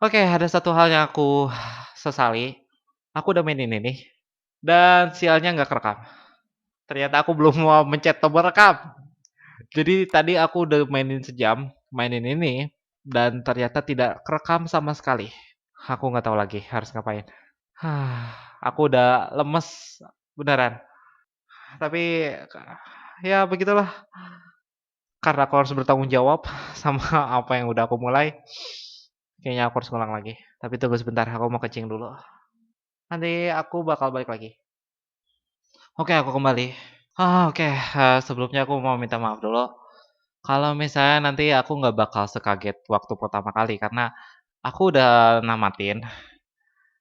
Oke, ada satu hal yang aku sesali. Aku udah mainin ini dan sialnya nggak kerekam. Ternyata aku belum mau mencet tombol rekam. Jadi tadi aku udah mainin sejam, mainin ini dan ternyata tidak kerekam sama sekali. Aku nggak tahu lagi harus ngapain. Aku udah lemes beneran. Tapi ya begitulah. Karena aku harus bertanggung jawab sama apa yang udah aku mulai. Kayaknya aku harus ngulang lagi. Tapi tunggu sebentar, aku mau kencing dulu. Nanti aku bakal balik lagi. Oke, aku kembali. Oke, sebelumnya aku mau minta maaf dulu. Kalau misalnya nanti aku nggak bakal sekaget waktu pertama kali, karena aku udah namatin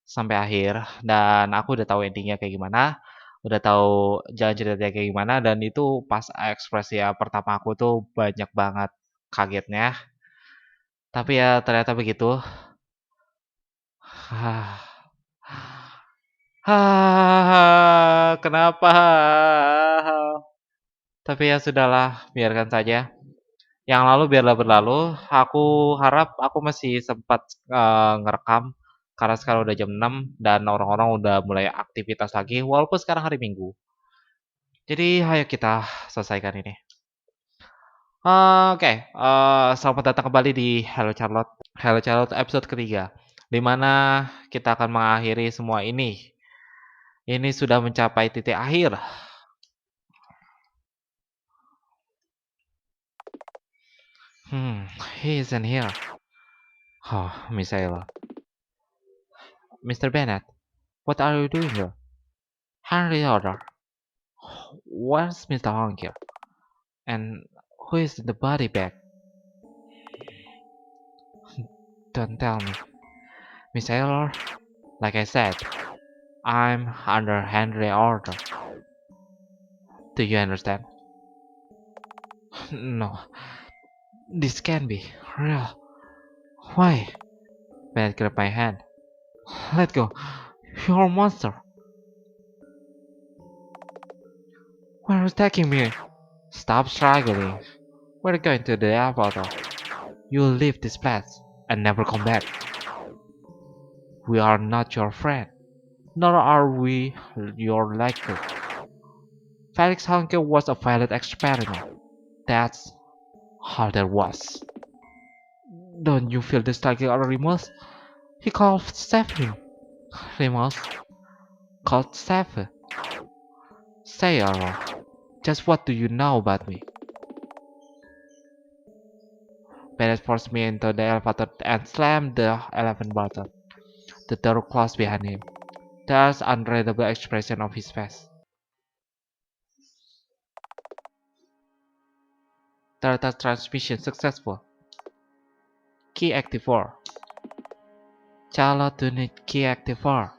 sampai akhir, dan aku udah tahu endingnya kayak gimana, udah tahu jalan ceritanya kayak gimana, dan itu pas ekspresi ya pertama aku tuh banyak banget kagetnya. Tapi ya ternyata begitu. Kenapa? Tapi ya sudahlah, biarkan saja. Yang lalu biarlah berlalu. Aku harap aku masih sempat ngerekam karena sekarang udah jam 6 dan orang-orang udah mulai aktivitas lagi walaupun sekarang hari Minggu. Jadi ayo kita selesaikan ini. Oke, selamat datang kembali di Hello Charlotte. Hello Charlotte episode ketiga, di mana kita akan mengakhiri semua ini. Ini sudah mencapai titik akhir. He isn't here. Oh, Misaela. Mr. Bennett, what are you doing here? Henry order. Where's Mr. Honker? And who is in the body bag? Don't tell me. Miss Taylor, like I said, I'm under Henry order. Do you understand? No, this can't be real. Why? Bennett grabbed my hand. Let go. You're a monster. Where are you taking me? Stop struggling. We're going to the airport. You'll leave this place and never come back. We are not your friend, nor are we your lecturer. Felix Hanke was a failed experiment. That's all there was. Don't you feel this like a remorse? He called Stephanie. Remorse? Called Steph. Say, Aurora, just what do you know about me? Bennett forced me into the elevator and slammed the elephant button. The door closed behind him. There's unreadable expression of his face. Data transmission successful. Key active 4. Charlotte to need key active 4.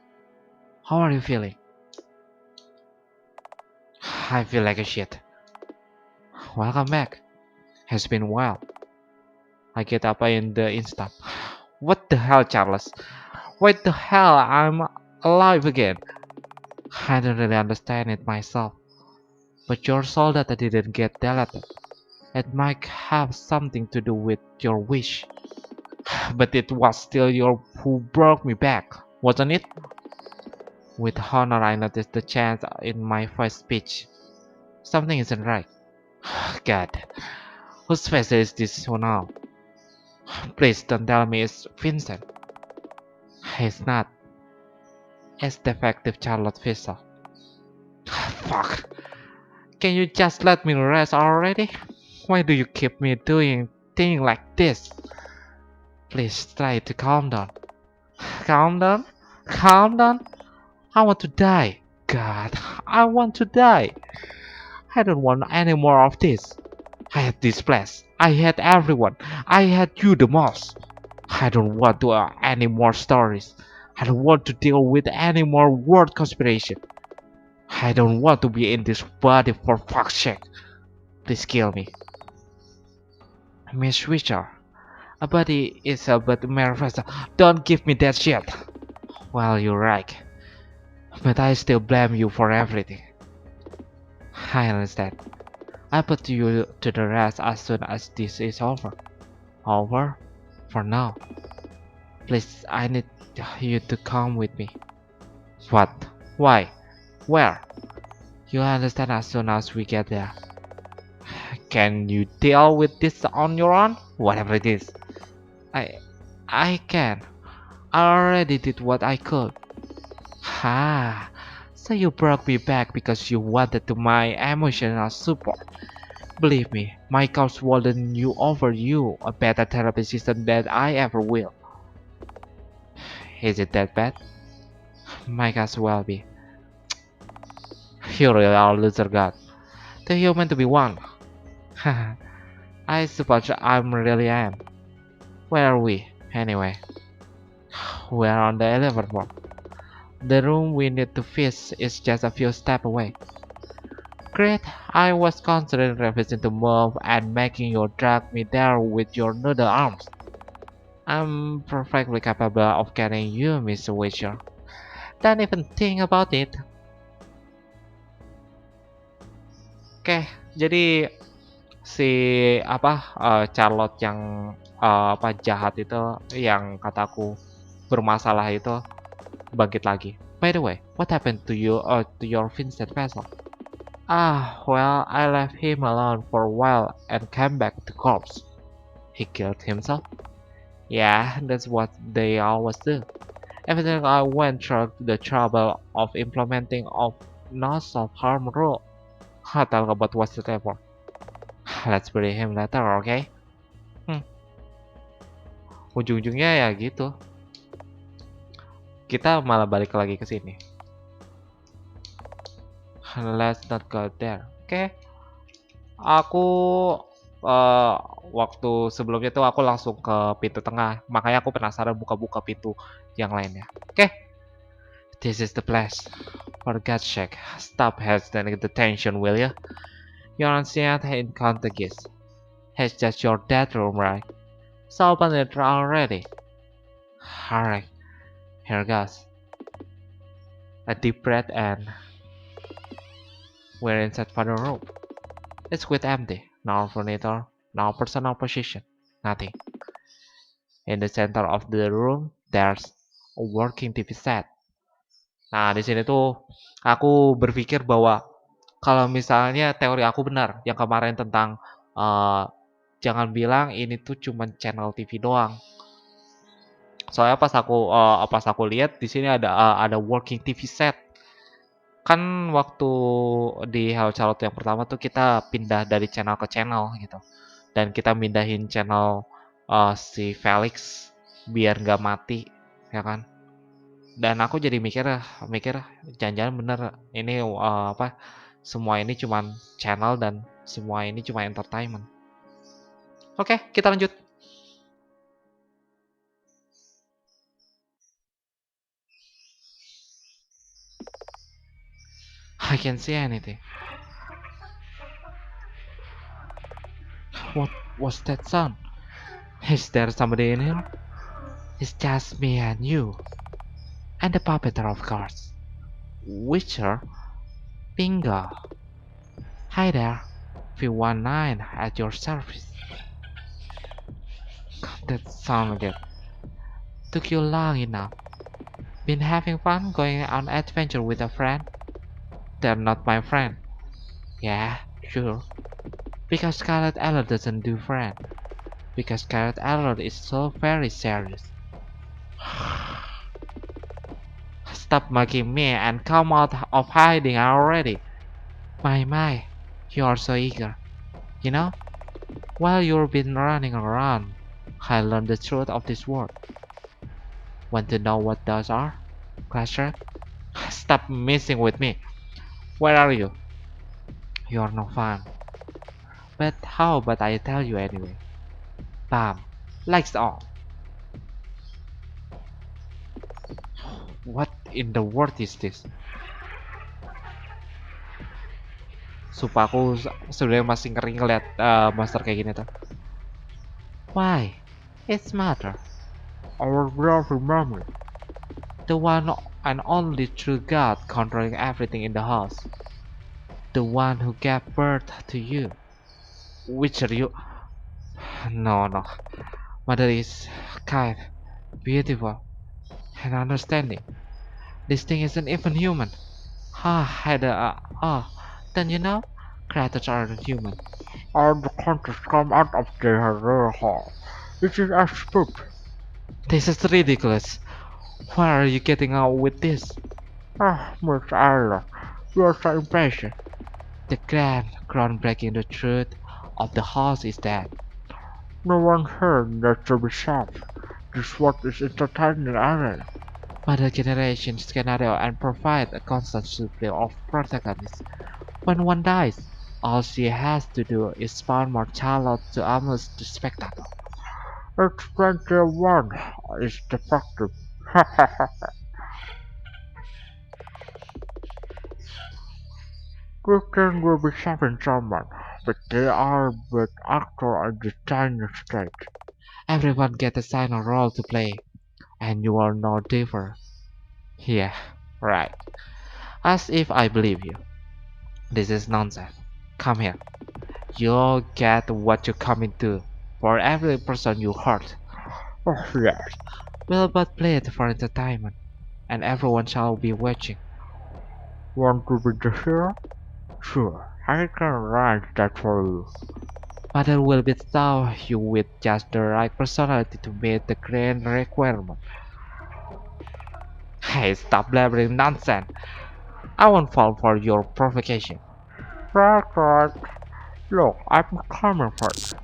How are you feeling? I feel like a shit. Welcome back. Has been a while. I get up in the instant. What the hell, Charles? Why the hell I'm alive again? I don't really understand it myself. But your soul data didn't get deleted. It might have something to do with your wish. But it was still you who brought me back, wasn't it? With honor, I noticed the change in my first speech. Something isn't right. God, whose face is this now? Please don't tell me it's Vincent. He's not. It's defective Charlotte Fisher. Fuck. Can you just let me rest already? Why do you keep me doing things like this? Please try to calm down. Calm down? Calm down? I want to die. God, I want to die. I don't want any more of this. I hate this place. I hate everyone. I hate you the most. I don't want to any more stories. I don't want to deal with any more world conspiration. I don't want to be in this body for fuck's sake. Please kill me. Miss Witcher, a body is a but mere vessel. Don't give me that shit. Well, you're right. But I still blame you for everything. I understand. I put you to the rest as soon as this is over. Over? For now. Please, I need you to come with me. What? Why? Where? You'll understand as soon as we get there. Can you deal with this on your own? Whatever it is. I I can. I already did what I could. Ha! So you brought me back because you wanted to my emotional support. Believe me, my couch wouldn't you over you a better therapy system than I ever will. Is it that bad? Might as well be. You really are a loser god. Too human to be one. I suppose I really am. Where are we, anyway? We are on the 11th floor. The room we need to fix is just a few steps away. Great, I was considering refusing to move and making you drag me there with your noodle arms. I'm perfectly capable of carrying you, Mr. Witcher. Don't even think about it. Oke, jadi si Charlotte yang jahat itu yang kataku bermasalah itu bangkit lagi. By the way, what happened to you to your Vincent vessel? Well, I left him alone for a while and came back to corpse. He killed himself? Yeah, that's what they always do. Everything I went through the trouble of implementing of no self-harm rule. I'll talk about what's the for. Let's bury him later, okay? Ujung-ujungnya ya gitu. Kita malah balik lagi ke sini. Let's not go there. Oke. Aku waktu sebelumnya tuh aku langsung ke pintu tengah. Makanya aku penasaran buka-buka pintu yang lainnya. Oke. This is the place. For God's sake, stop hesitating the tension, will you? You're ancient in contagious. It's just your dead room, right? So open it already. Alright, here goes. A deep breath and we're inside for the room. It's quite empty. No furniture, no personal position, nothing. In the center of the room, there's a working TV set. Nah, di sini tuh aku berpikir bahwa kalau misalnya teori aku benar yang kemarin tentang uh, jangan bilang ini tuh cuma channel TV doang. Soalnya pas aku lihat di sini ada working TV set. Kan waktu di Hal Charlotte yang pertama tuh kita pindah dari channel ke channel gitu. Dan kita mindahin channel si Felix biar nggak mati, ya kan? Dan aku jadi mikir jangan-jangan bener ini semua ini cuma channel dan semua ini cuma entertainment. Oke, kita lanjut. I can't see anything. What was that sound? Is there somebody in here? It's just me and you. And the puppeteer, of course. Witcher? Bingo. Hi there. V19 at your service. That sound again. Took you long enough. Been having fun going on adventure with a friend? They're not my friend. Yeah, sure. Because Scarlet Alert doesn't do friend. Because Scarlet Alert is so very serious. Stop mugging me and come out of hiding already. My, you're so eager. You know, while you've been running around, I learned the truth of this world. Want to know what those are? Classroom? Stop messing with me. Where are you? You're no fun. But how about I tell you anyway? Bam. Lights on. What in the world is this? Sumpah aku sebenarnya masih ngeri ngeliat monster kayak gini tuh. Why? It's matter. Our brother memory. The one and only true God controlling everything in the house. The one who gave birth to you. Which are you? No. Mother is kind. beautiful, and understanding. This thing isn't even human. Had then creators aren't human. All the content come out of their real heart. This is a spook. This is ridiculous. Why are you getting out with this? Miss Ella, you're so impatient. The groundbreaking the truth of the house is that no one here needs to be solved. This what is entertaining Ella. Other generations cannot and provide a constant supply of protagonists. When one dies, all she has to do is spawn more Charlotte to amuse the spectator. It's 21 is defective. Christian will be saving someone, but they are with actor at the tiny stage. Everyone gets assigned a role to play, and you are no different. Yeah, right. As if I believe you. This is nonsense. Come here. You'll get what you come into for every person you hurt. Oh, yes. We'll but play it for entertainment, and everyone shall be watching. Want to be the hero? Sure, I can write that for you. But it will bestow you with just the right personality to meet the grand requirement. Hey, stop blabbering nonsense. I won't fall for your provocation. That's right. Look, I'm coming for you.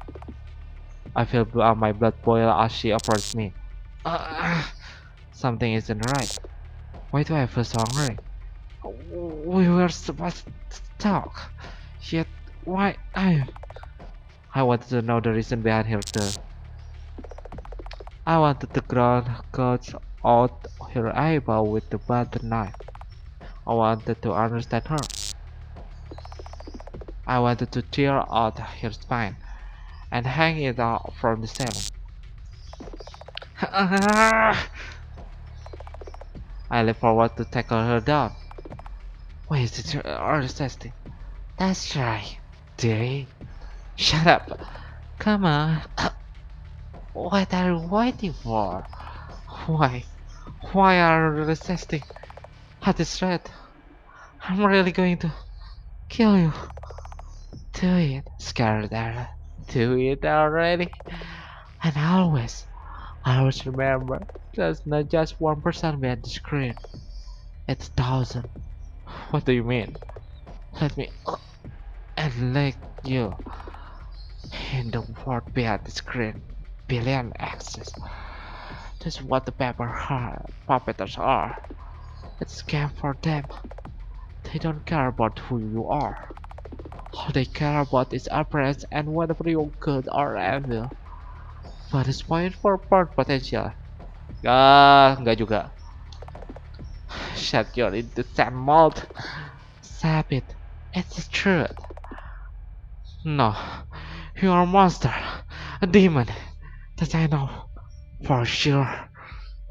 I feel my blood boil as she approaches me. Uh, Something isn't right. Why do I feel so hungry? We were supposed to talk. Yet, why I wanted to know the reason behind her too. I wanted to cut out her eyeball with the butter knife. I wanted to understand her. I wanted to tear out her spine and hang it out from the ceiling. I leaped forward to tackle her down. Why is it resisting? That's right, dearie. Shut up. Come on. What are you waiting for? Why? Why are you resisting? At this rate, I'm really going to kill you. Do it, Scarlet Arrow. Do it already. And always remember, there's not just one person behind the screen. It's 1,000. What do you mean? Let me and let you in the world behind the screen. Billion access. That's what the paper puppeters are. It's a game for them. They don't care about who you are. All they care about is appearance and whether you're good or evil. But it's point for part potential. Enggak juga. Shut your into Sam mouth. Sap it. It's the truth. No, you're a monster. A demon. That I know. For sure.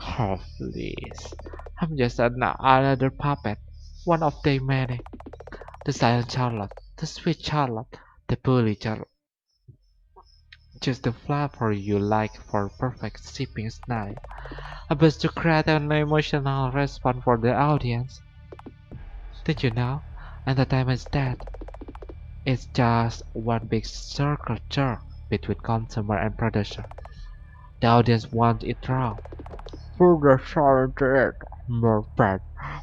Oh, please. I'm just another puppet. One of the many. The silent Charlotte. The sweet Charlotte. The bully Charlotte. Just the flavor you like for perfect sipping snack. A best to create an emotional response for the audience. Did you know? Entertainment is dead. It's just one big circle jerk between consumer and producer. The audience wants it wrong. Put the soul into it. More pain,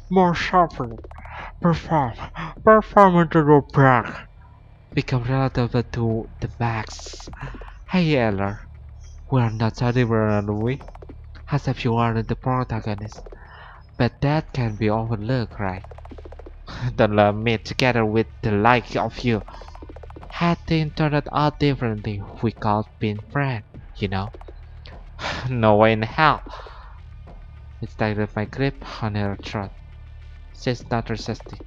more suffering. Perform. Perform into the back. Become relatable to the max. Hey Eller, we're not so different, are we? As if you aren't the protagonist. But that can be overlooked, right? Don't let me together with the like of you. Had things turned out differently, we could been friends, you know? No way in hell. It tightened my grip on her throat. She's not resisting.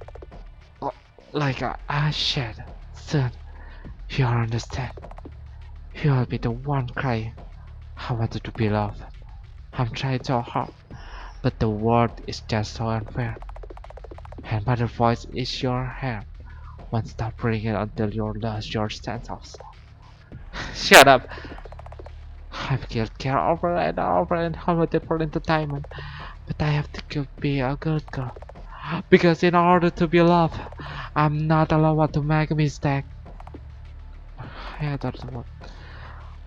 Oh, like I said, soon, you'll understand. You'll be the one crying. I wanted to be loved. I'm trying so hard, but the world is just so unfair. And my voice is your hand. Won't stop ringing until you lose your sense of self. Shut up! I've killed care over and over for entertainment, but I have to be a good girl. Because in order to be loved, I'm not allowed to make a mistake. Yeah, that's what.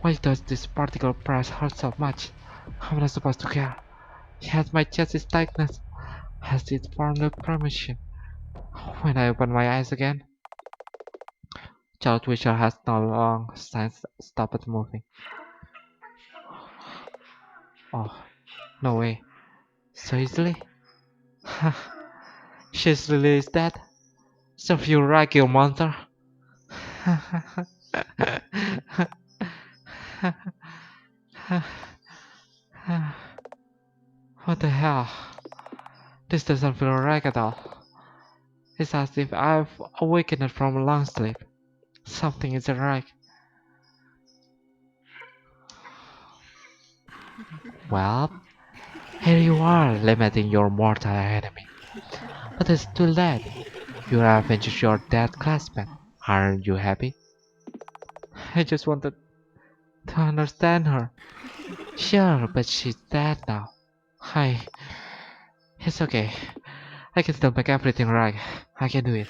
Why does this particular price hurt so much? I'm not supposed to care. Yet my chest is tightness. Has it formed a premonition? When I open my eyes again, Child Witcher has no long since stopped moving. Oh, no way. So easily? She's really dead. So you right, you monster. What the hell? This doesn't feel right at all. It's as if I've awakened from a long sleep. Something isn't right. Well, here you are, limiting your mortal enemy. But it's too late. You have avenged your dead classmate. Aren't you happy? I just wanted to understand her. Sure, but she's dead now. I. It's okay. I can still make everything right. I can do it.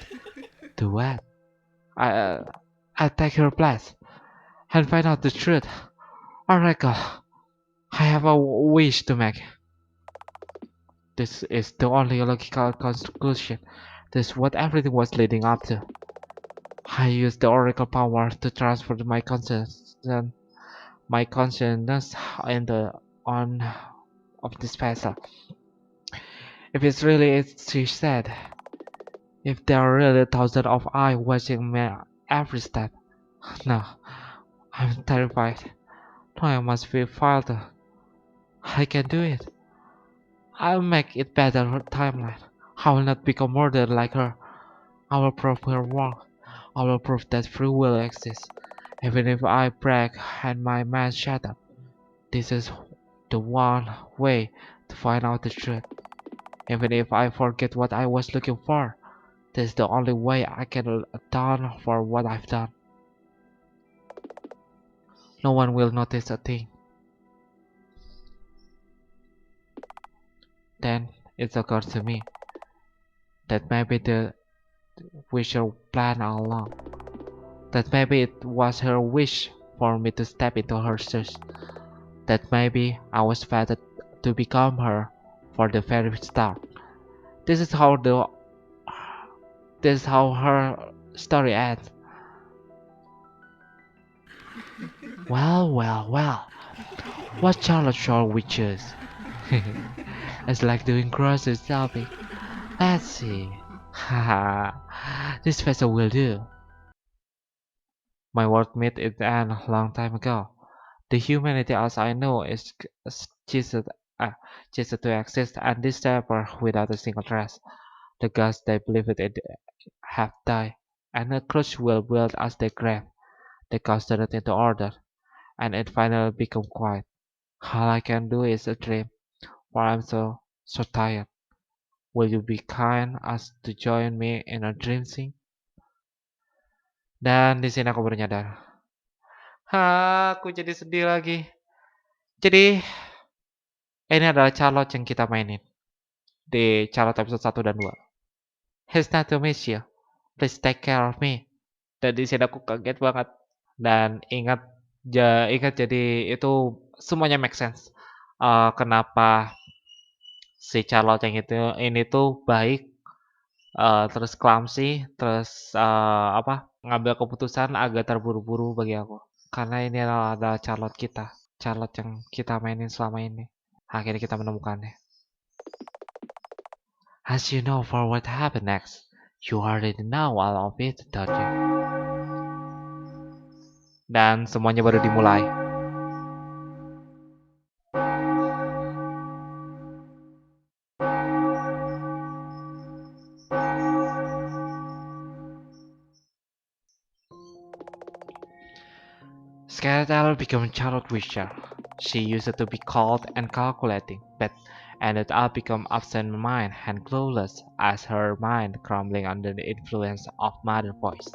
Do what? I. I'll take her place and find out the truth. Alright, go. I have a wish to make. This is the only logical conclusion. This is what everything was leading up to. I used the oracle power to transfer my consciousness in the on of this vessel. If it's really as she said, if there are really thousands of eyes watching me every step, no, I'm terrified. No, I must be farther. I can do it. I'll make it better her timeline. I will not become murdered like her. I will prove her wrong. I will prove that free will exists. Even if I break and my mind shatters. This is the one way to find out the truth. Even if I forget what I was looking for, this is the only way I can atone for what I've done. No one will notice a thing. Then it occurred to me that maybe the wisher planned all along. That maybe it was her wish for me to step into her shoes. That maybe I was fated to become her for the very start. This is how the this is how her story ends. Well. What challenge shall we choose? It's like doing grocery shopping. Let's see. Haha, this vessel will do. My work met its end a long time ago. The humanity as I know is ceased, ceased to exist and disappear without a single trace. The gods they believed in have died, and a crush will build as their grave. They casted it into order, and it finally became quiet. All I can do is a dream, for I'm so tired. Will you be kind as to join me in a dream sing? Dan di sini aku baru nyadar. Aku jadi sedih lagi. Jadi, ini adalah calot yang kita mainin di calot episode 1 dan 2. It's nice to meet you. Please take care of me. Dan di sini aku kaget banget. Dan ingat jadi itu semuanya make sense. Kenapa si calot yang ini tuh baik, terus clumsy, terus ngambil keputusan agak terburu-buru bagi aku. Karena ini adalah calot yang kita mainin selama ini. Akhirnya kita menemukannya. As you know for what happened next, you already know all of it, don't you? Dan semuanya baru dimulai. Skeletal became Charlotte Wisher. She used to be cold and calculating, but ended up becoming absent-minded and clueless as her mind crumbling under the influence of Mother Voice.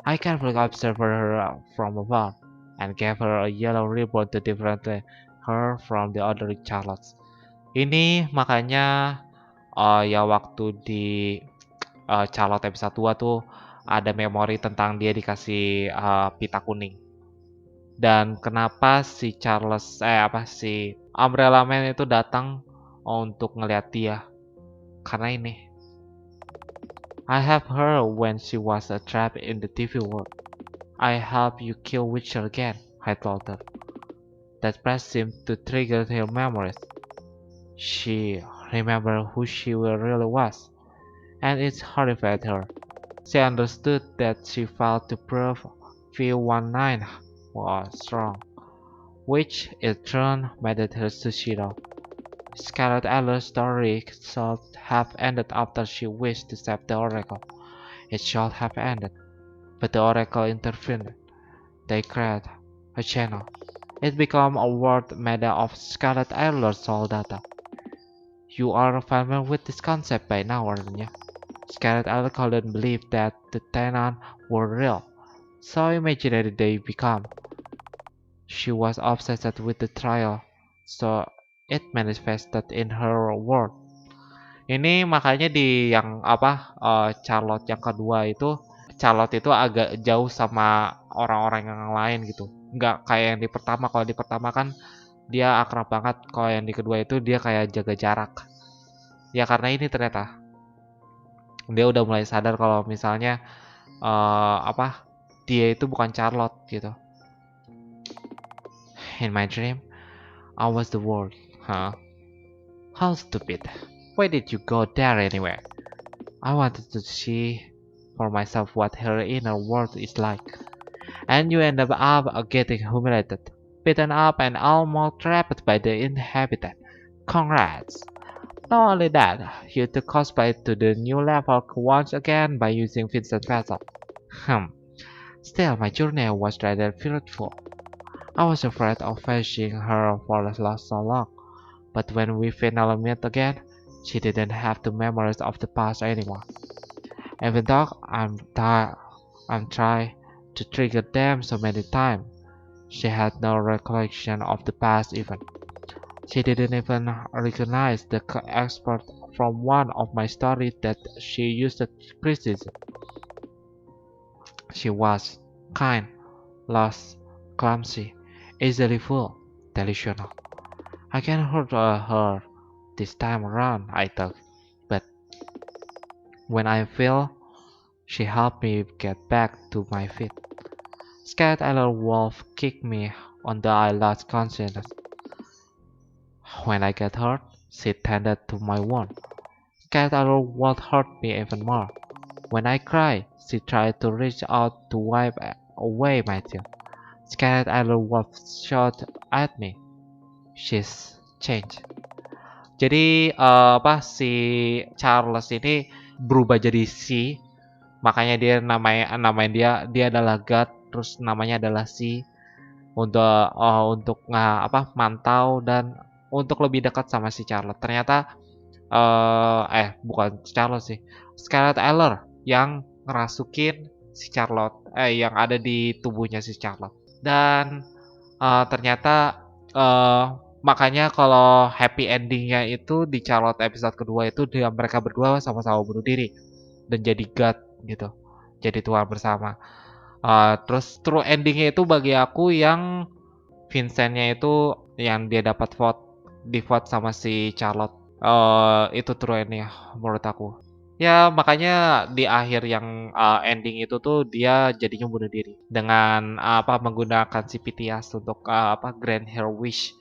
I carefully observed her from above, and gave her a yellow ribbon to differentiate her from the other Charlottes. Ini makanya ya waktu di Charlotte episode 2 tuh ada memori tentang dia dikasih pita kuning. Dan kenapa si si Umbrella Man itu datang untuk ngeliat dia? Karena ini. I helped her when she was trapped in the TV world. I help you kill Witcher again, I told her. That press seemed to trigger her memories. She remembered who she really was, and it horrified her. She understood that she failed to prove V19 was wrong, which in turn made her Sushiro. Scarlet Adler's story should have ended after she wished to save the Oracle. It should have ended, but the Oracle intervened. They created a channel. It became a world made of Scarlet Adler's soul data. You are familiar with this concept by now, aren't you? Scarlet Adler couldn't believe that the tenants were real, so imaginary they become. She was obsessed with the trial, so it manifested in her world. Ini makanya di yang Charlotte yang kedua itu Charlotte itu agak jauh sama orang-orang yang lain gitu. Nggak kayak yang di pertama. Kalau di pertama kan dia akrab banget. Kalau yang di kedua itu dia kayak jaga jarak. Ya karena ini ternyata dia udah mulai sadar kalau misalnya dia itu bukan Charlotte gitu. In my dream, I was the world. Huh? How stupid. Why did you go there anyway? I wanted to see for myself what her inner world is like. And you end up getting humiliated, beaten up, and almost trapped by the inhabitant. Congrats! Not only that, you took cosplay to the new level once again by using Vincent Vessel. Still, my journey was rather fearful. I was afraid of facing her for so long, but when we finally met again, she didn't have the memories of the past anymore. Even though I'm trying to trigger them so many times, she had no recollection of the past even. She didn't even recognize the expert from one of my stories that she used to criticize. She was kind, lost, clumsy, easily fooled, delusional. I can hurt her this time around, I thought, but when I fell, she helped me get back to my feet. Scared Eller Wolf kicked me on the I lost consciousness. When I get hurt, she tended to my wound. Scared Eller Wolf hurt me even more. When I cried, she tried to reach out to wipe away my tears. Scared Eller Wolf shot at me. She's changed. Jadi si Charles ini berubah jadi si, makanya dia namanya dia adalah God, terus namanya adalah si untuk mantau dan untuk lebih dekat sama si Charlotte. Ternyata bukan Charlotte sih, Scarlet Eller yang ngerasukin si Charlotte yang ada di tubuhnya si Charlotte. Dan ternyata makanya kalau happy endingnya itu di Charlotte episode kedua itu mereka berdua sama-sama bunuh diri dan jadi God gitu, jadi Tuhan bersama. Terus true endingnya itu bagi aku yang Vincentnya itu yang dia dapat di vote sama si Charlotte. Itu true endingnya menurut aku. Ya makanya di akhir yang ending itu tuh dia jadinya bunuh diri dengan menggunakan si Pitias untuk grant her wish.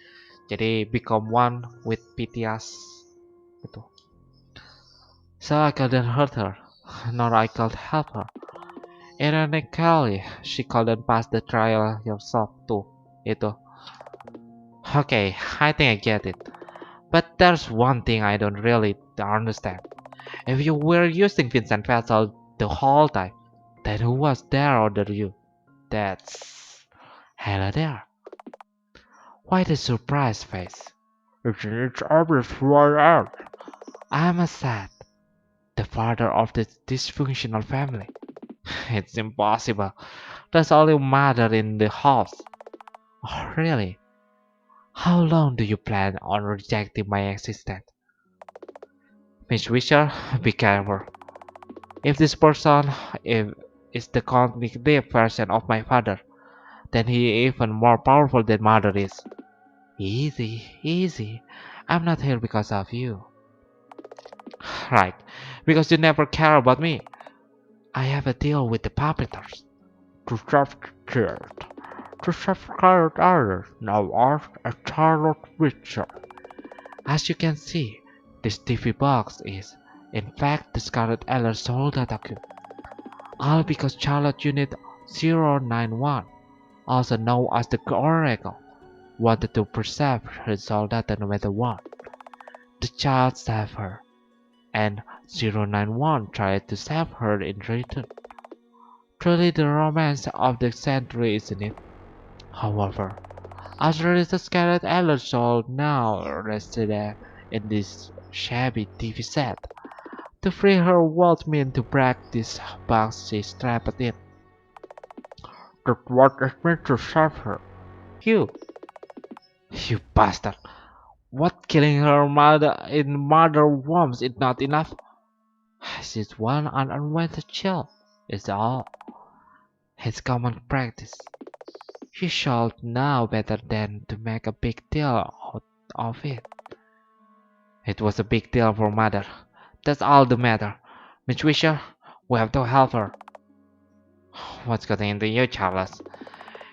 Jadi become one with Pitias gitu. So I couldn't hurt her, nor I could help her. Ironically, she couldn't pass the trial herself too. Itu. Okay, I think I get it. But there's one thing I don't really understand. If you were using Vincent Vessel the whole time, then who was there under you? That's hella there. Why the surprise face? It's obvious who I am. I'm a sad, the father of this dysfunctional family. It's impossible. There's only mother in the house. Oh, really? How long do you plan on rejecting my existence? Miss Wisher, be careful. If this person if, is the cognitive version of my father, then he is even more powerful than mother is. Easy, easy. I'm not here because of you. Right, because you never care about me. I have a deal with the puppeters. To substitute. To subscribe others now ask a Charlotte Witcher. As you can see, this TV box is, in fact, the Scarlet Eller soul data cube. All because Charlotte Unit 091, also known as the Oracle, wanted to preserve her soul data no matter what. The child saved her, and 091 tried to save her in return. Truly the romance of the century, isn't it? However, after the Scarlet Eller soul now rested in this shabby TV set, to free her would mean to break this box she's trapped in. That's what it meant to save her. You, you bastard! What killing her mother in mother wombs is not enough? She's one unwanted child, is all. It's common practice. You should know better than to make a big deal out of it. It was a big deal for mother. That's all the matter. Miss Wisher, we have to help her. What's getting into you, Charles?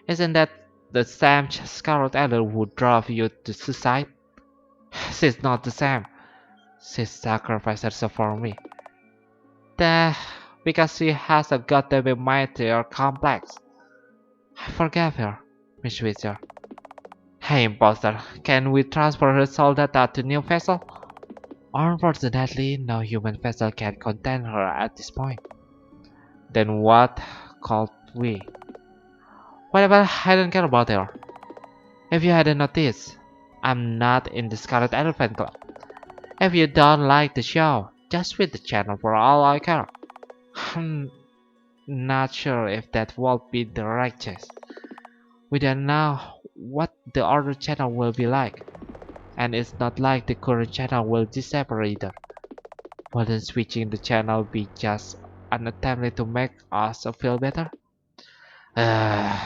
Isn't that the same Scarlet Adder who drove you to suicide? She's not the same. She sacrificed herself for me. That because she has a goddamn mightier complex. I forgave her, Miss Witcher. Hey, imposter, can we transfer her soul data to new vessel? Unfortunately, no human vessel can contain her at this point. Then what could we? Whatever, I don't care about her. If you hadn't noticed, I'm not in the Scarlet Elephant Club. If you don't like the show, just switch the channel for all I care. I'm not sure if that will be the right choice. We don't know what the other channel will be like, and it's not like the current channel will disappear either. Wouldn't switching the channel be just an attempt to make us feel better?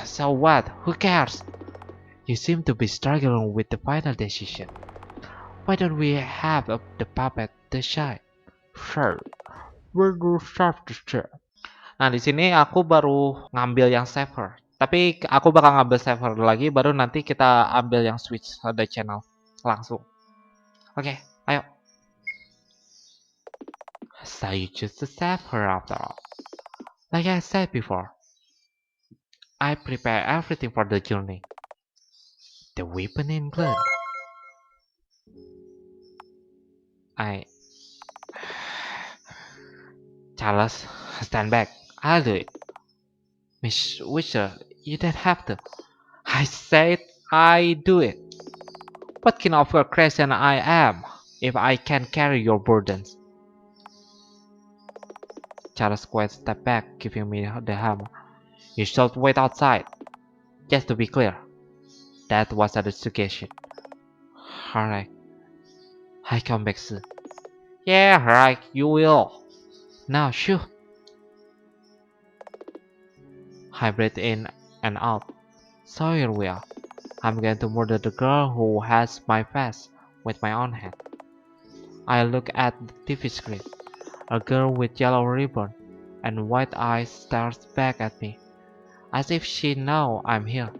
So what? Who cares? You seem to be struggling with the final decision. Why don't we have the puppet decide? Sure, we'll do start the show. Nah, di sini aku baru ngambil yang saver. Tapi aku bakal ngambil saver lagi, baru nanti kita ambil yang switch the channel langsung. Oke, ayo. So you choose the saver after all. Like I said before, I prepare everything for the journey. The weapon included. I... Charles, stand back. I'll do it. Miss Witcher, you don't have to. I said I do it. What kind of a Christian I am if I can carry your burdens? Charles quite stepped back, giving me the hammer. You should wait outside. Just to be clear, that was a suggestion. Alright, I come back soon. Yeah, right, you will. Now, shoo. I breathe in and out. So here we are. I'm going to murder the girl who has my face with my own hand. I look at the TV screen. A girl with yellow ribbon and white eyes stares back at me, as if she knows I'm here.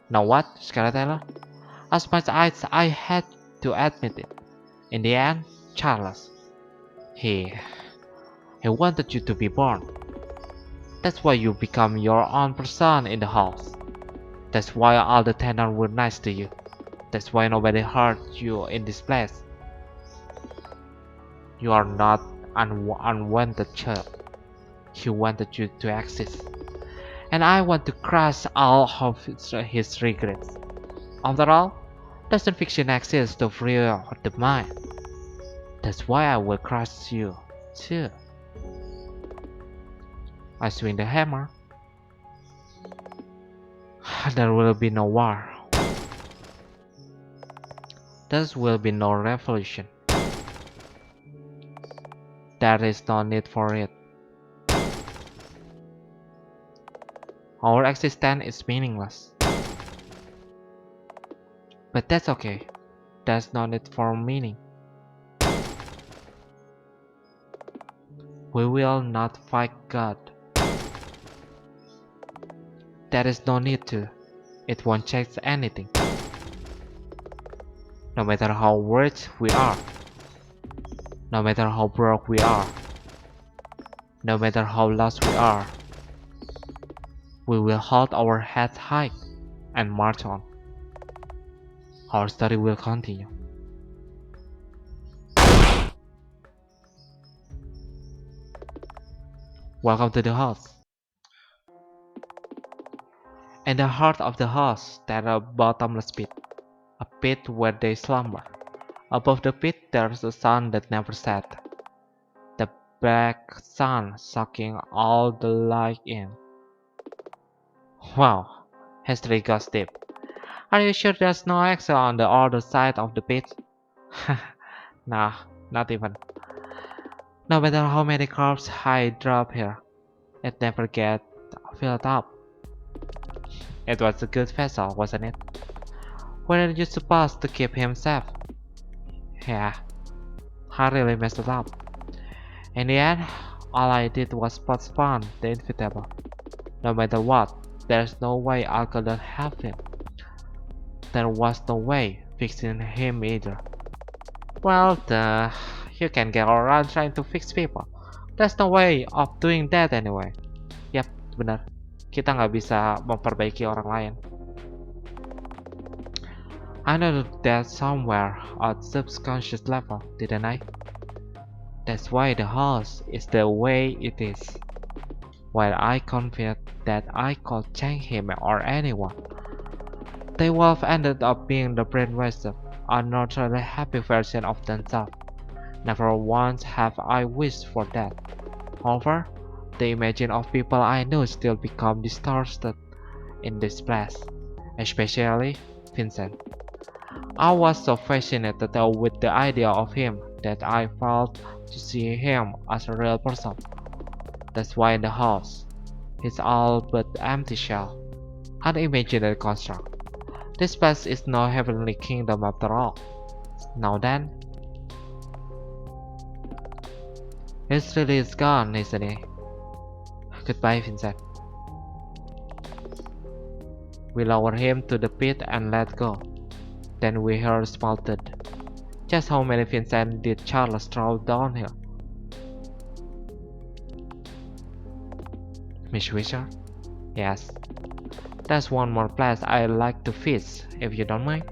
Know what, Scarlet Taylor? As much as I had to admit it, in the end, Charles, he wanted you to be born. That's why you become your own person in the house. That's why all the tenants were nice to you. That's why nobody hurt you in this place. You are not an unwanted child. He wanted you to exist. And I want to crush all of his regrets. After all, doesn't fiction exist to free the mind? That's why I will crush you, too. I swing the hammer. There will be no war. There will be no revolution. There is no need for it. Our existence is meaningless. But that's okay. There's no need for meaning. We will not fight God. There is no need to. It won't change anything. No matter how rich we are. No matter how broke we are. No matter how lost we are. We will hold our heads high and march on. Our story will continue. Welcome to the house. In the heart of the house, there's a bottomless pit. A pit where they slumber. Above the pit, there's a sun that never sets. The black sun sucking all the light in. Wow, history goes deep. Are you sure there's no exit on the other side of the pit? Nah, not even. No matter how many corpses I drop here, it never gets filled up. It was a good vessel, wasn't it? Weren't you supposed to keep him safe? Yeah, I really messed it up. In the end, all I did was postpone the inevitable. No matter what, there's no way I couldn't help him. There was no way fixing him either. Well, you can get around trying to fix people. There's no way of doing that anyway. Yap, benar. Kita nggak bisa memperbaiki orang lain. I know that somewhere at subconscious level, didn't I? That's why the house is the way it is. While I confess that I could change him or anyone, they both ended up being the brainwashed, unnaturally happy version of themselves. Never once have I wished for that. However, the image of people I knew still become distorted in this place, especially Vincent. I was so fascinated with the idea of him that I failed to see him as a real person. That's why in the house, he's all but empty shell, an imaginary construct. This place is no heavenly kingdom after all. Now then, his really is gone, isn't he? Goodbye, Vincent. We lower him to the pit and let go. Then we heard a small thud. Just how many Vincent did Charles throw down here? Miss Wisher? Yes. There's one more place I'd like to fish, if you don't mind.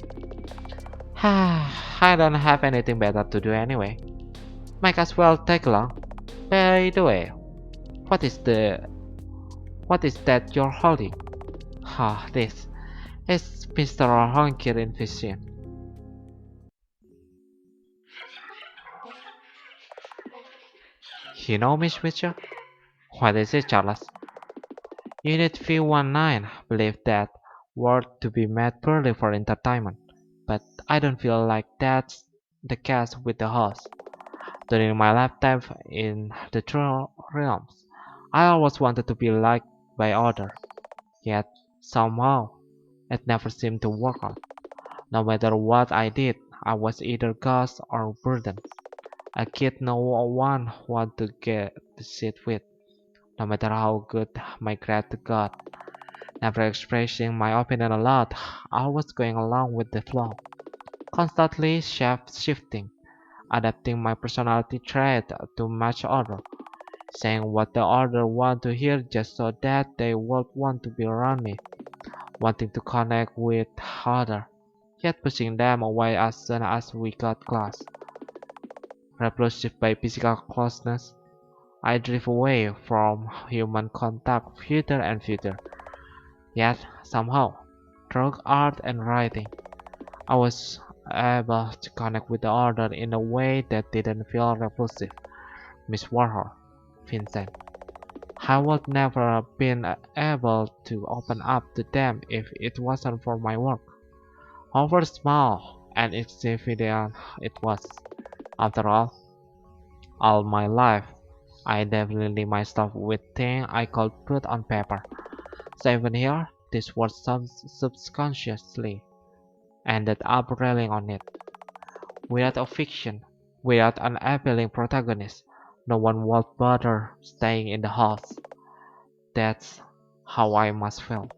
I don't have anything better to do anyway. Might as well take along. By the way, what is that you're holding? This is Mr. Honker in vision. You know, Miss Witcher? What is it, Charles? Unit V19 believe that word to be made purely for entertainment, but I don't feel like that's the case with the host. During my lifetime in the true realms, I always wanted to be liked by others, yet somehow it never seemed to work out. No matter what I did, I was either ghost or burden, a kid no one wanted to get to sit with, no matter how good my grade got. Never expressing my opinion a lot, I was going along with the flow, constantly shape-shifting, adapting my personality trait to match others, saying what the other want to hear just so that they would want to be around me, wanting to connect with others, yet pushing them away as soon as we got close. Repulsive by physical closeness, I drift away from human contact further and further. Yet, somehow, through art and writing, I was able to connect with the other in a way that didn't feel repulsive. Miss Warhol, Vincent. I would never have been able to open up to them if it wasn't for my work. However small and insignificant it was. After all my life, I definitely myself with things I could put on paper. So even here, this was subconsciously ended up relying on it. Without a fiction, without an appealing protagonist, no one would bother staying in the house. That's how I must feel.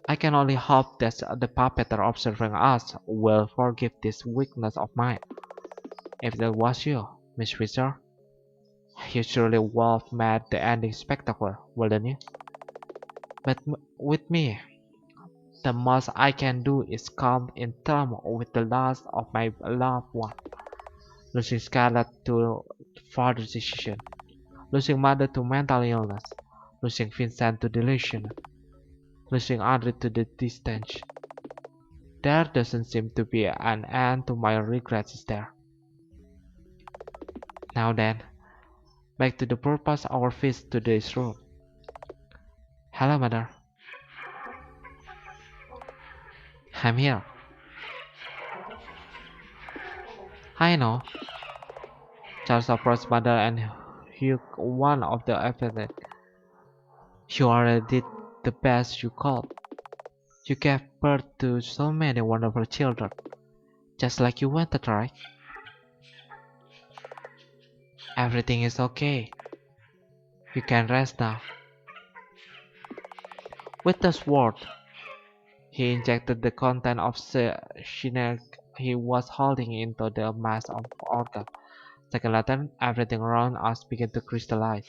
I can only hope that the puppeteer observing us will forgive this weakness of mine. If that was you, Miss Fisher, you surely would have made the ending spectacular, wouldn't you? But with me, the most I can do is come in terms with the loss of my loved one. Losing Scarlett to further decision, losing Mother to mental illness, losing Vincent to delusion, losing Andre to the distance. There doesn't seem to be an end to my regrets, is there? Now then, back to the purpose of our visit to this room. Hello, Mother. I'm here. I know. Charles approached Mother and hugh one of the evidence. You already did the best you could. You gave birth to so many wonderful children, just like you wanted, right? Everything is okay. You can rest now. With the sword, he injected the content of the shinner he was holding into the mass of organ. Second later, everything around us began to crystallize.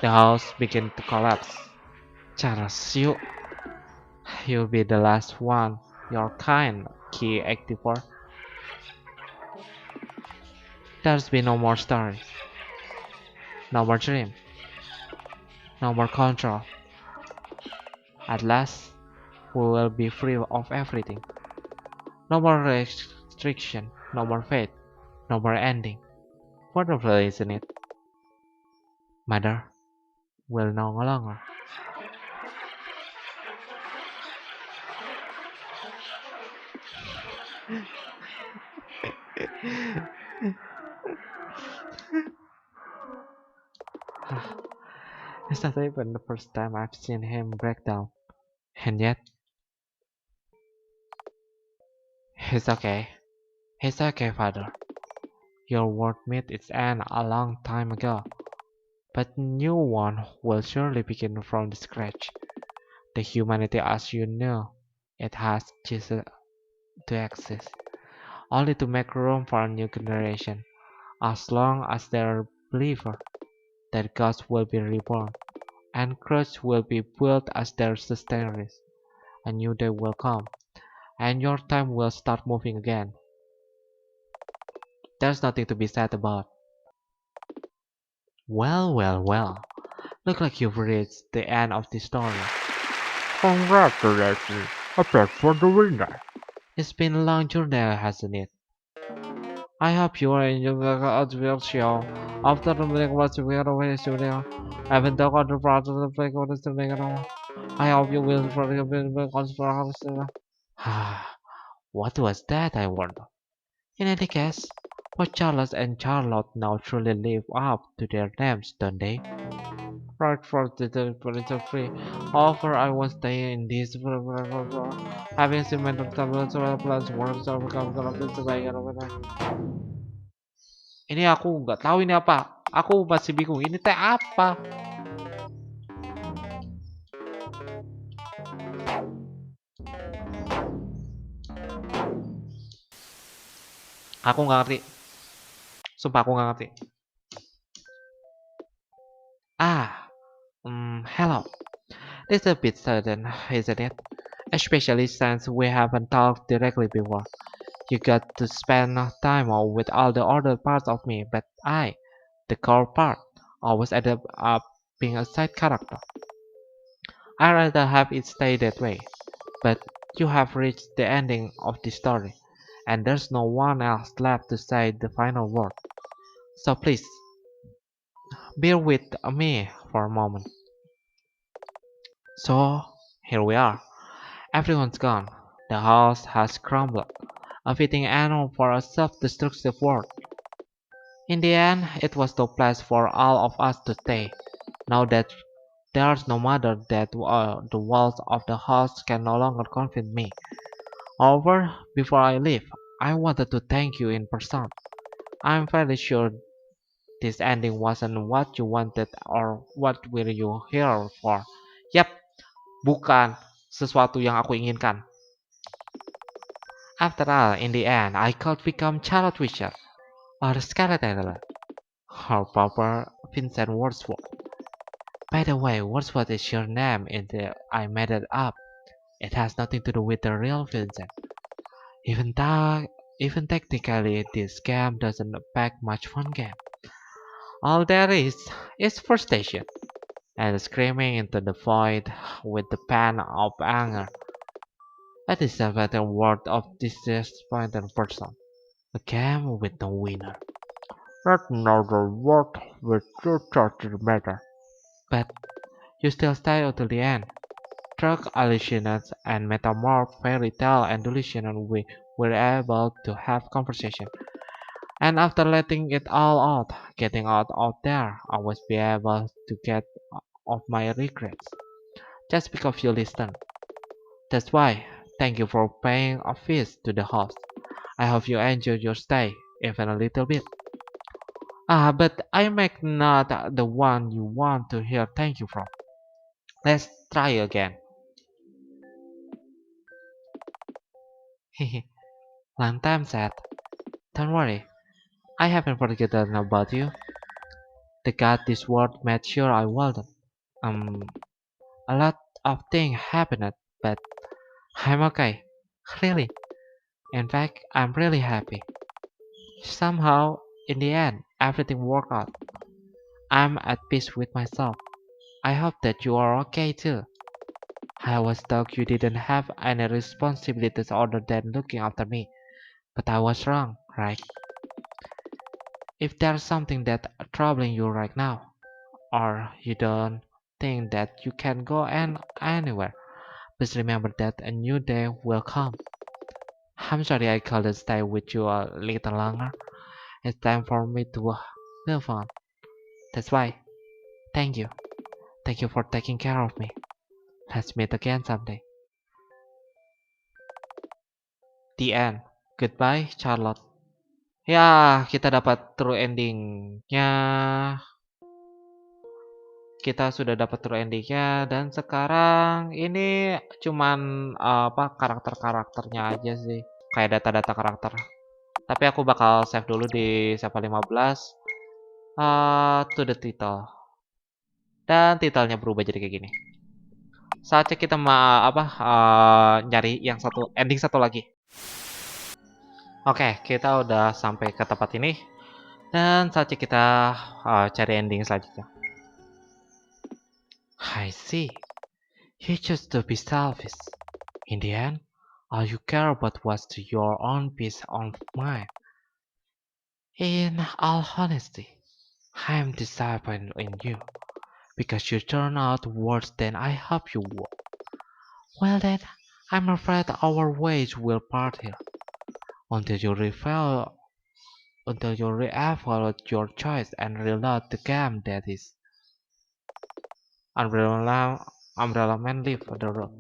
The house began to collapse. Charles, you'll be the last one. Your kind, Key 84. There's been no more stories, no more dream, no more control. At last, we will be free of everything. No more restriction, no more fate, no more ending. Wonderful, isn't it? Mother will no longer. It's not even the first time I've seen him break down. And yet, he's okay. He's okay, father. Your world met its end a long time ago. But new one will surely begin from the scratch. The humanity as you know it has just to exist, only to make room for a new generation. As long as there are believers that gods will be reborn, and Christ will be built as their sustainers, a new day will come, and your time will start moving again. There's nothing to be sad about. Well. Look like you've reached the end of the story. Congratulations, apart for the winner. It's been a long journey, hasn't it? I hope you are enjoying the adventure. After the meeting was away studio, even though other parts of the play was to make it all. I hope you will forgive me because for what was that, I wonder? In any case, both Charles and Charlotte now truly live up to their names, don't they? Right for the political free. However, I was staying in this having seen mental tablets plus words of ini aku nggak tahu ini apa. Aku masih bingung ini teh apa. Aku nggak ngerti. Sumpah aku nggak ngerti. Hello. This is a bit sudden, isn't it? Especially since we haven't talked directly before. You got to spend time with all the other parts of me, but the core part, always ended up being a side character. I'd rather have it stay that way. But you have reached the ending of the story. and there's no one else left to say the final word. So please, bear with me for a moment. So, here we are. Everyone's gone. The house has crumbled, a fitting end for a self-destructive world. In the end, it was no place for all of us to stay. Now that there's no matter that the walls of the house can no longer confine me. However, before I leave, I wanted to thank you in person. I'm fairly sure this ending wasn't what you wanted or what were you here for. Yep, bukan sesuatu yang aku inginkan. After all, in the end, I could become Charlotte Witcher or Scarlet Adalah or Papa Vincent Wordsworth. By the way, Wordsworth is your name I made it up. It has nothing to do with the real Vincent. Even though, even technically, this game doesn't pack much fun game. All there is frustration and screaming into the void with the pen of anger. That is a better word of disappointed person. A game with no winner. That's another word with two touches matter. But you still stay until the end. Drug hallucinations and metamorph fairy tale and delusion we were able to have conversation. And after letting it all out, getting out there, I was be able to get off my regrets. Just because you listened. That's why, thank you for paying a visit to the house. I hope you enjoyed your stay, even a little bit. But I make not the one you want to hear thank you from. Let's try again. Hehe, long time sad. Don't worry, I haven't forgotten about you. The God this world made sure I wasn't. Um, a lot of things happened, but I'm okay. Really. In fact, I'm really happy. Somehow, in the end, everything worked out. I'm at peace with myself. I hope that you are okay too. I was thought you didn't have any responsibilities other than looking after me, but I was wrong, right? If there's something that troubling you right now, or you don't think that you can go anywhere, please remember that a new day will come. I'm sorry I couldn't stay with you a little longer. It's time for me to move on. That's why. Thank you. Thank you for taking care of me. Let's meet again someday. The end. Goodbye, Charlotte. Ya, kita dapat true endingnya. Kita sudah dapat true endingnya dan sekarang ini cuman apa karakter-karakternya aja sih. Kayak data-data karakter. Tapi aku bakal save dulu di save 15 to the title. Dan titelnya berubah jadi kayak gini. Saatnya kita nyari yang satu ending satu lagi. Oke, kita udah sampai ke tempat ini dan saatnya kita cari ending selanjutnya. I see. You choose to be selfish. In the end, all you care about was to your own peace of mind. In all honesty, I am disappointed in you because you turned out worse than I hoped you would. Well then, I'm afraid our ways will part here until you reevaluate your choice and reload the game that is Umbrella Umbrella Man leave the road.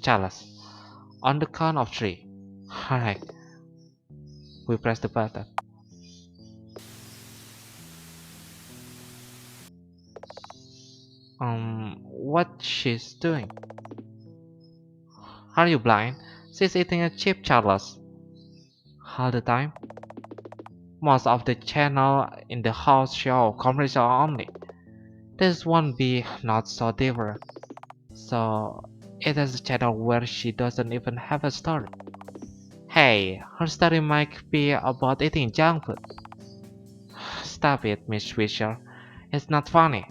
Chalice. On the count of three. Alright, we press the button. What she's doing? Are you blind? She's eating a chip, Charles. All the time? Most of the channel in the house show commercial only. This one be not so different. So it is a channel where she doesn't even have a story. Hey, her story might be about eating junk food. Stop it, Miss Fisher. It's not funny.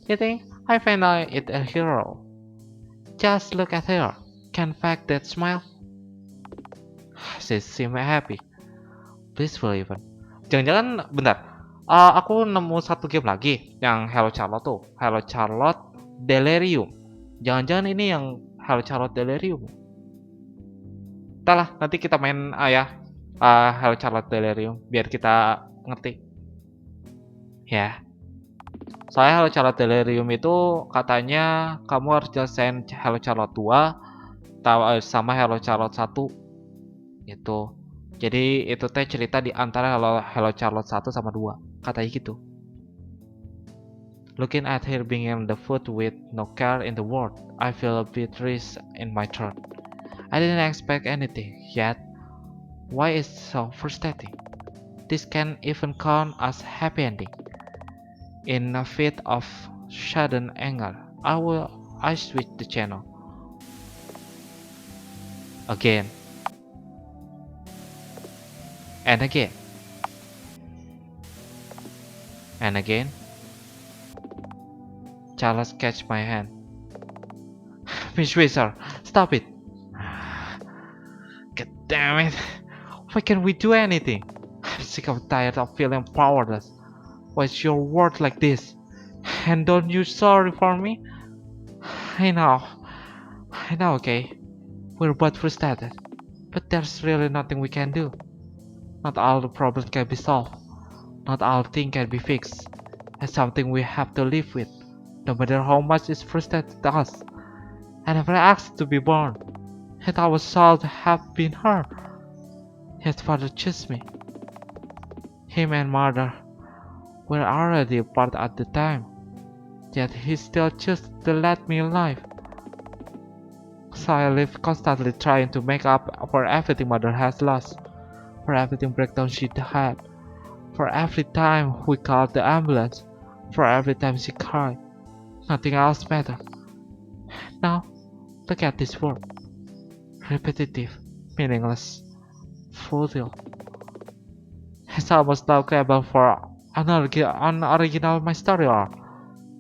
You think I find it a hero? Just look at her. Can fact that smile? She seemed happy, blissful even. Jangan-jangan, bentar. Aku nemu satu game lagi yang Hello Charlotte tuh. Hello Charlotte Delirium. Jangan-jangan ini yang Hello Charlotte Delirium. Entahlah, nanti kita main ya. Hello Charlotte Delirium biar kita ngerti. Ya. Soalnya Hello Charlotte Delirium itu katanya kamu harus jelasin Hello Charlotte 2 sama Hello Charlotte 1 itu. Jadi itu teh cerita di antara Hello Charlotte 1 sama 2. Katanya gitu. Looking at her being the food with no care in the world, I feel a bit risk in my throat. I didn't expect anything, yet why is so frustrating? This can even count as happy ending. In a fit of sudden anger, I switch the channel. Again. And again. And again. Charles catch my hand. Miss Wizard, stop it. God damn it. Why can't we do anything? I'm sick of tired of feeling powerless. Why's your word like this? And don't you sorry for me? I know, okay. We're both frustrated. But there's really nothing we can do. Not all the problems can be solved. Not all things can be fixed. It's something we have to live with, no matter how much it frustrates us. I never asked to be born, yet I was soul to have been her. Yet father chose me. Him and mother were already apart at the time, yet he still chose to let me live. So I live constantly trying to make up for everything mother has lost, for everything breakdown she had, for every time we called the ambulance, for every time she cried. Nothing else mattered. Now, look at this word. Repetitive, meaningless, futile. It's almost laughable for an original my story arc.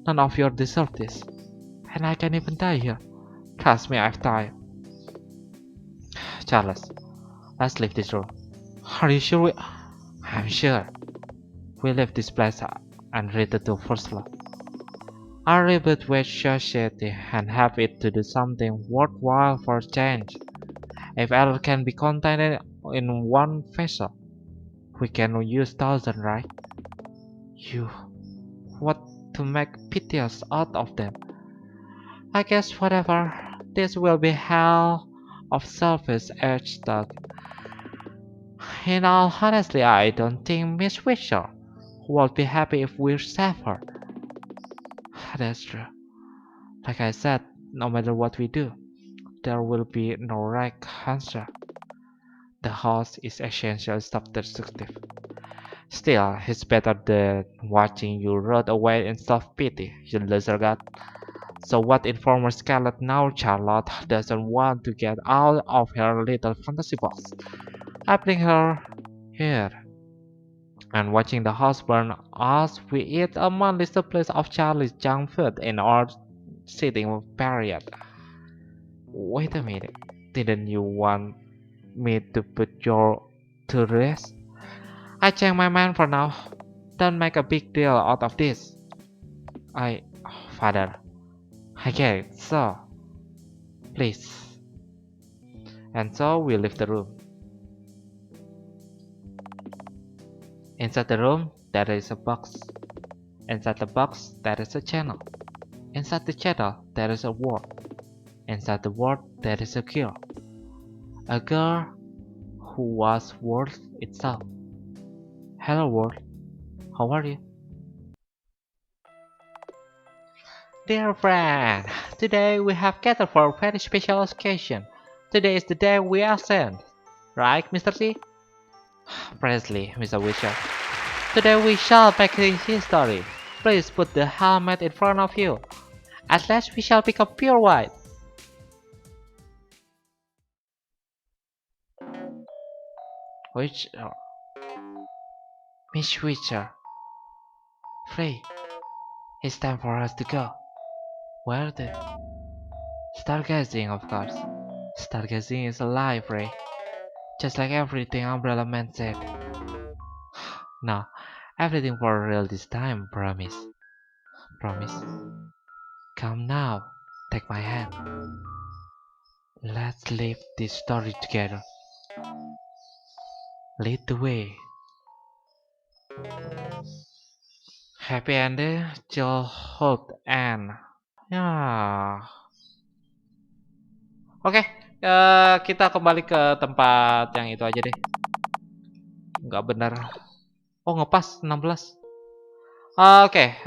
None of you deserve this. And I can't even die here. Trust me, I've died. Charles, let's leave this room. Are you sure I'm sure. We leave this place and return to first love. I'll reboot with society and have it to do something worthwhile for change. If error can be contained in one vessel, we can use thousand, right? You, what to make piteous out of them? I guess whatever. This will be hell of selfish edge stuck. In all honesty, I don't think Miss Witcher will be happy if we save her. That's true. Like I said, no matter what we do, there will be no right answer. The host is essentially self-destructive. Still, it's better than watching you rot away in self-pity, you loser god. So what informer Scarlet now Charlotte doesn't want to get out of her little fantasy box. I bring her here. And watching the house burn as we eat a monthly supply of Charlie's junk food in our sitting period. Wait a minute, didn't you want me to put your to rest? I change my mind for now. Don't make a big deal out of this. Father, I get it, so, please. And so we leave the room. Inside the room, there is a box. Inside the box, there is a channel. Inside the channel, there is a word. Inside the word, there is a girl. A girl who was world itself. Hello world, how are you? Dear friend, today we have gathered for a very special occasion. Today is the day we ascend. Right, Mr. C? Presley, Mr. Witcher. Today we shall make history. Please put the helmet in front of you. At last we shall become pure white. Witcher. Miss Witcher. Free. It's time for us to go. Where the? Stargazing, of course. Stargazing is alive, Ray. Just like everything Umbrella Man said. No, everything for real this time, promise. Promise. Come now, take my hand. Let's live this story together. Lead the way. Happy ending, chill hope end. Ya. Oke, kita kembali ke tempat yang itu aja deh. Nggak benar. Oh, ngepas 16. Oke,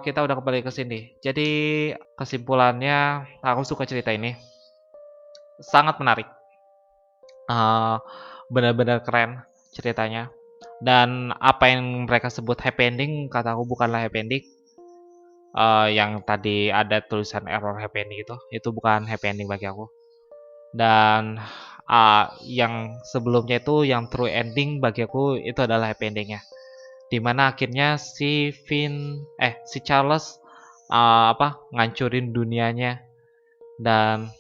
kita udah kembali ke sini. Jadi kesimpulannya, aku suka cerita ini. Sangat menarik. Eh, Benar-benar keren ceritanya. Dan apa yang mereka sebut happy ending, kata aku bukanlah happy ending. Yang tadi ada tulisan error happy ending itu bukan happy ending bagi aku. Dan yang sebelumnya itu yang true ending bagi aku itu adalah happy endingnya. Dimana akhirnya si Charles ngancurin dunianya dan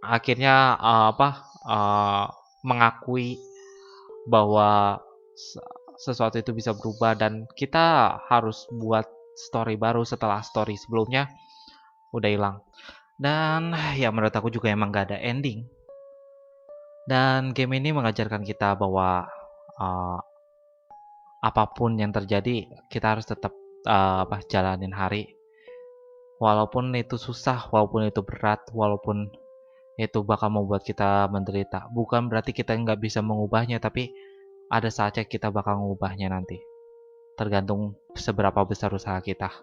akhirnya mengakui bahwa sesuatu itu bisa berubah dan kita harus buat story baru setelah story sebelumnya udah hilang. Dan ya menurut aku juga emang gak ada ending. Dan game ini mengajarkan kita bahwa uh, apapun yang terjadi kita harus tetap jalanin hari. Walaupun itu susah, walaupun itu berat, walaupun itu bakal membuat kita menderita. Bukan berarti kita nggak bisa mengubahnya, tapi ada saatnya kita bakal mengubahnya nanti. Tergantung seberapa besar usaha kita.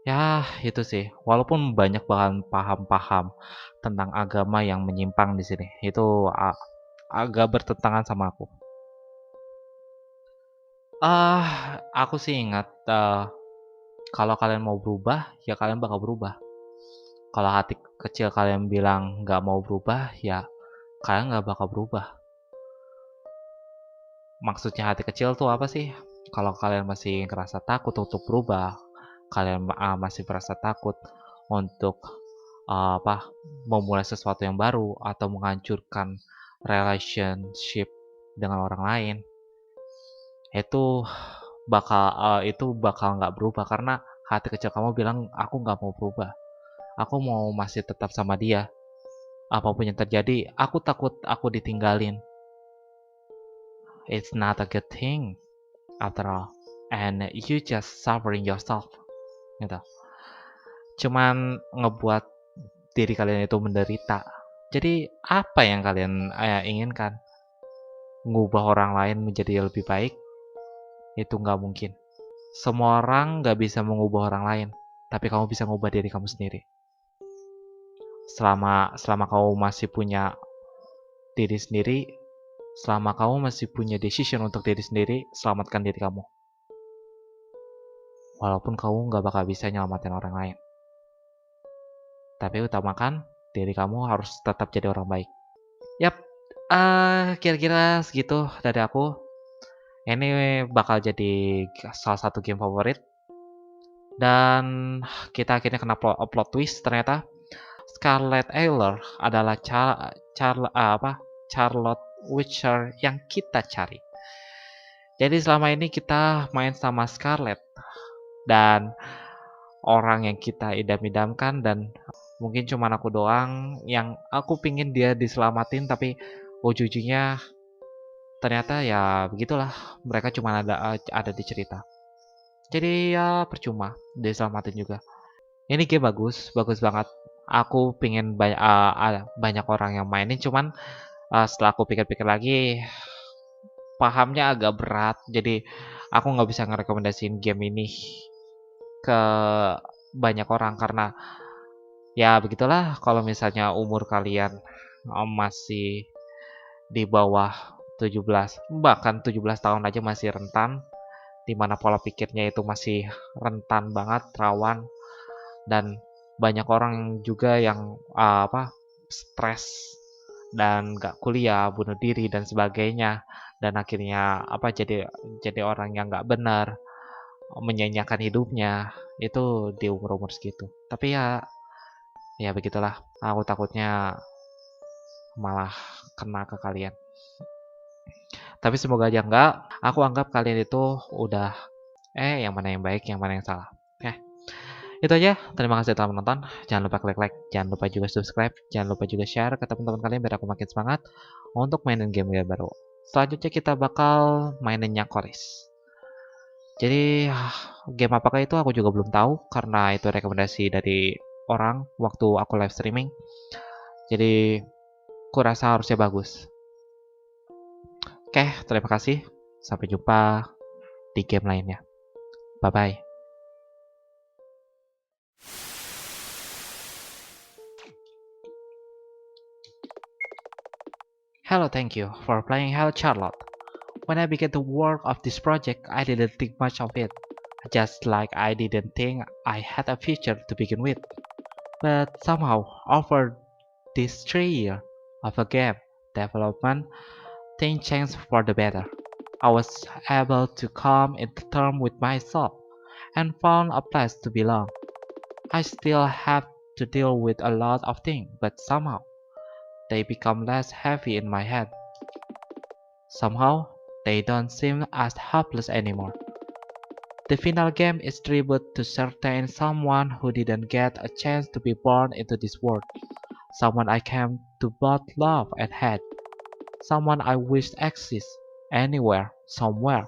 Ya, itu sih. Walaupun banyak bahkan paham-paham tentang agama yang menyimpang di sini. Itu agak bertentangan sama aku. Aku sih ingat kalau kalian mau berubah, ya kalian bakal berubah. Kalau hati kecil kalian bilang nggak mau berubah, ya kalian nggak bakal berubah. Maksudnya hati kecil tuh apa sih? Kalau kalian masih ngerasa takut untuk berubah, kalian masih merasa takut untuk memulai sesuatu yang baru atau menghancurkan relationship dengan orang lain, itu bakal nggak berubah karena hati kecil kamu bilang aku nggak mau berubah, aku mau masih tetap sama dia. Apapun yang terjadi, aku takut aku ditinggalin. It's not a good thing after all, and you just suffering yourself, gitu. Cuman ngebuat diri kalian itu menderita. Jadi apa yang kalian inginkan? Ngubah orang lain menjadi lebih baik? Itu nggak mungkin. Semua orang nggak bisa mengubah orang lain, tapi kamu bisa ngubah diri kamu sendiri. Selama kamu masih punya diri sendiri, selama kamu masih punya decision untuk diri sendiri, selamatkan diri kamu. Walaupun kamu nggak bakal bisa nyelamatin orang lain. Tapi utamakan diri kamu harus tetap jadi orang baik. Yap, kira-kira segitu dari aku. Ini bakal jadi salah satu game favorit. Dan kita akhirnya kena plot twist ternyata. Scarlet Ailer adalah Charlotte Witcher yang kita cari. Jadi selama ini kita main sama Scarlet dan orang yang kita idam-idamkan, dan mungkin cuma aku doang yang aku pingin dia diselamatin, tapi ujung-ujungnya ternyata ya begitulah, mereka cuma ada di cerita. Jadi ya percuma diselamatin juga. Ini game bagus, bagus banget. Aku pingin banyak orang yang mainin, cuman setelah aku pikir-pikir lagi, pahamnya agak berat. Jadi aku nggak bisa ngerekomendasiin game ini ke banyak orang karena ya begitulah, kalau misalnya umur kalian masih di bawah 17, bahkan 17 tahun aja masih rentan, dimana pola pikirnya itu masih rentan banget, rawan, dan banyak orang juga yang stres dan gak kuliah, bunuh diri dan sebagainya, dan akhirnya jadi orang yang gak benar, menyanyiakan hidupnya itu di umur-umur segitu. Tapi ya begitulah, aku takutnya malah kena ke kalian. Tapi semoga aja enggak. Aku anggap kalian itu udah yang mana yang baik, yang mana yang salah. Itu aja. Terima kasih telah menonton. Jangan lupa klik like, jangan lupa juga subscribe, jangan lupa juga share ke teman-teman kalian biar aku makin semangat untuk mainin game-game baru. Selanjutnya kita bakal mainin yang Koris. Jadi game apakah itu aku juga belum tahu karena itu rekomendasi dari orang waktu aku live streaming. Jadi kurasa harusnya bagus. Oke, terima kasih. Sampai jumpa di game lainnya. Bye-bye. Hello, thank you for playing Hello Charlotte. When I began to work of this project, I didn't think much of it. Just like I didn't think I had a future to begin with. But somehow, over these 3 years of a game development, things changed for the better. I was able to come into terms with myself and found a place to belong. I still have to deal with a lot of things, but somehow they become less heavy in my head. Somehow they don't seem as hopeless anymore. The final game is tribute to certain someone who didn't get a chance to be born into this world. Someone I came to both love and hate. Someone I wished exists anywhere, somewhere.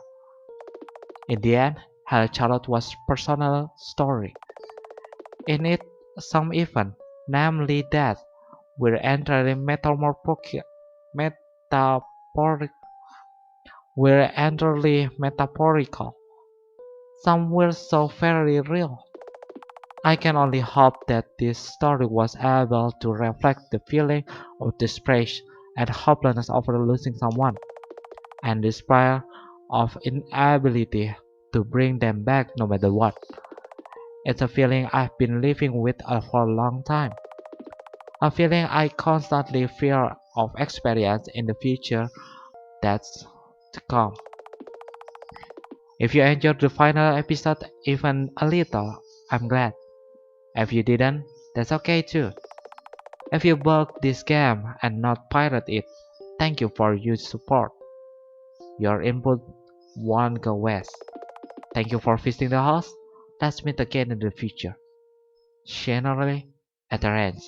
In the end, Hello Charlotte was a personal story. In it, some event, namely that, were entirely metaphoric, were entirely metaphorical. Some were so very real. I can only hope that this story was able to reflect the feeling of desperation and hopelessness over losing someone, and despair of inability to bring them back no matter what. It's a feeling I've been living with for a long time. A feeling I constantly fear of experience in the future that's to come. If you enjoyed the final episode even a little, I'm glad. If you didn't, that's okay too. If you bought this game and not pirate it, thank you for your support. Your input won't go waste. Thank you for visiting the house. Let's meet again in the future. Generally, etherane.